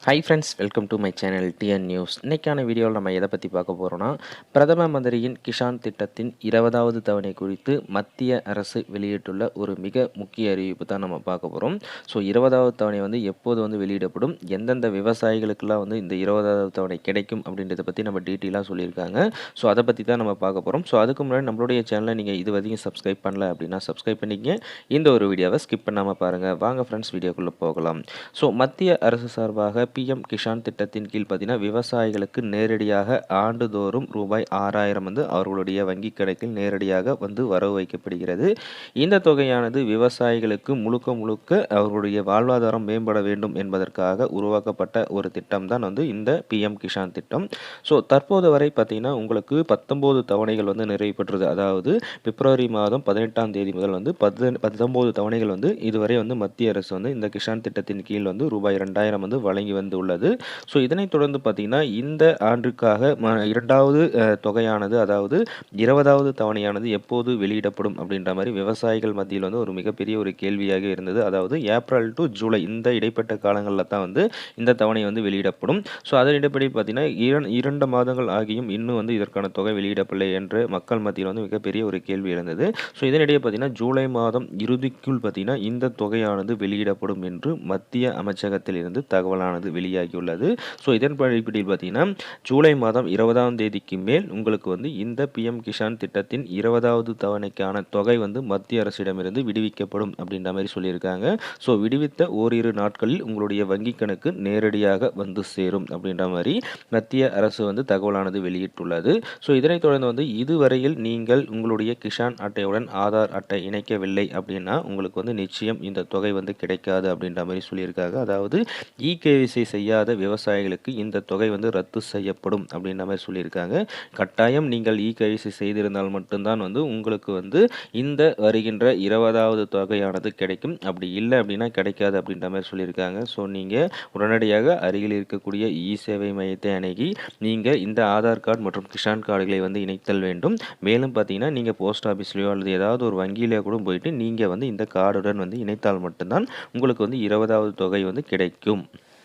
Hi friends, welcome to my channel TN news. இன்றைக்கான வீடியோவில் நம்ம எதை பற்றி பார்க்க போகிறோன்னா, பிரதம மந்திரியின் கிஷான் திட்டத்தின் 20வது தவணை குறித்து மத்திய அரசு வெளியிட்டுள்ள ஒரு மிக முக்கிய அறிவிப்பு தான் நம்ம பார்க்க போகிறோம். ஸோ 20வது தவணை எப்போது வெளியிடப்படும், எந்தெந்த விவசாயிகளுக்கெல்லாம் இந்த 20வது தவணை கிடைக்கும் அப்படின்றத பற்றி நம்ம டீட்டெயிலாக சொல்லியிருக்காங்க. ஸோ அதை பற்றி தான் நம்ம பார்க்க போகிறோம். ஸோ அதுக்கு முன்னாடி நம்மளுடைய சேனலை நீங்கள் இது வரைக்கும் சப்ஸ்கிரைப் பண்ணல அப்படின்னா சப்ஸ்கிரைப் பண்ணிக்கங்க. இந்த ஒரு வீடியோவை ஸ்கிப் பண்ணாமல் பாருங்கள். வாங்க ஃப்ரெண்ட்ஸ், வீடியோக்குள்ளே போகலாம். ஸோ மத்திய அரசு சார்பாக பிஎம் கிஷான் திட்டத்தின் கீழ் பார்த்தீங்கன்னா விவசாயிகளுக்கு நேரடியாக ஆண்டுதோறும் ரூபாய் 6000 அவர்களுடைய வங்கிக் கணக்கில் நேரடியாக வரவு வைக்கப்படுகிறது. இந்த தொகையானது விவசாயிகளுக்கு முழுக்க முழுக்க அவர்களுடைய வாழ்வாதாரம் மேம்பட வேண்டும் என்பதற்காக உருவாக்கப்பட்ட ஒரு திட்டம் தான் இந்த பிஎம் கிஷான் திட்டம். ஸோ தற்போது வரை பார்த்தீங்கன்னா உங்களுக்கு 19 தவணைகள் நிறைவு பெற்றது. அதாவது பிப்ரவரி மாதம் 18ஆம் தேதி முதல் 19 தவணைகள் இதுவரை மத்திய அரசு இந்த கிஷான் திட்டத்தின் கீழ் ரூபாய் 2000 வழங்கி உள்ளது. ஸோ இதனைத் தொடர்ந்து பார்த்தீங்கன்னா இந்த ஆண்டுக்காக இரண்டாவது தொகையானது, அதாவது 20வது தவணையானது எப்போது வெளியிடப்படும் அப்படின்ற மாதிரி விவசாயிகள் மத்தியில் ஒரு மிகப்பெரிய ஒரு கேள்வியாக இருந்தது. அதாவது ஏப்ரல் டு ஜூலை இந்த இடைப்பட்ட காலங்களில் தான் இந்த தவணை வெளியிடப்படும். ஸோ அதன் அடிப்படை பார்த்தீங்கன்னா 2 மாதங்கள் ஆகியும் இன்னும் இதற்கான தொகை வெளியிடப்படலை என்று மக்கள் மத்தியில் மிகப்பெரிய ஒரு கேள்வி இருந்தது. ஸோ இதனிடையே பார்த்தீங்கன்னா ஜூலை மாதம் இறுதிக்குள் பார்த்தீங்கன்னா இந்த தொகையானது வெளியிடப்படும் என்று மத்திய அமைச்சகத்தில் இருந்து தகவலானது வெளியாகியுள்ளது. ஸோ இதன் அடிப்படையில் பார்த்தீங்கன்னா ஜூலை மாதம் 20ஆம் தேதிக்கு மேல் உங்களுக்கு இந்த பிஎம் கிஷான் திட்டத்தின் 20வது தவணைக்கான தொகை மத்திய அரசிடமிருந்து விடுவிக்கப்படும் அப்படின்ற மாதிரி சொல்லியிருக்காங்க. ஸோ விடுவித்த ஓரிரு நாட்களில் உங்களுடைய வங்கி கணக்கு நேரடியாக சேரும் அப்படின்ற மாதிரி மத்திய அரசு தகவலானது வெளியிட்டுள்ளது. ஸோ இதனைத் தொடர்ந்து இதுவரையில் நீங்கள் உங்களுடைய கிஷான் அட்டையுடன் ஆதார் அட்டை இணைக்கவில்லை அப்படின்னா உங்களுக்கு நிச்சயம் இந்த தொகை கிடைக்காது அப்படின்ற மாதிரி சொல்லியிருக்காங்க. அதாவது இகேவிசி செய்யாத விவசாயிகளுக்கு இந்த தொகை ரத்து செய்யப்படும் அப்படின்ற மாதிரி சொல்லியிருக்காங்க. கட்டாயம் நீங்கள் இகேவிசி செய்திருந்தால் மட்டும்தான் உங்களுக்கு இந்த வருகின்ற 20வது தொகையானது கிடைக்கும். அப்படி இல்லை அப்படின்னா கிடைக்காது அப்படின்ற மாதிரி சொல்லியிருக்காங்க. ஸோ நீங்கள் உடனடியாக அருகில் இருக்கக்கூடிய இ சேவை மையத்தை அணுகி நீங்கள் இந்த ஆதார் கார்டு மற்றும் கிஷான் கார்டுகளை இணைத்தல் வேண்டும். மேலும் பார்த்தீங்கன்னா நீங்கள் போஸ்ட் ஆஃபீஸ்லையோ அல்லது ஏதாவது ஒரு வங்கியிலேயோ கூட போயிட்டு நீங்கள் இந்த கார்டுடன் இணைத்தால் மட்டும்தான் உங்களுக்கு 20வது தொகை கிடைக்கும்.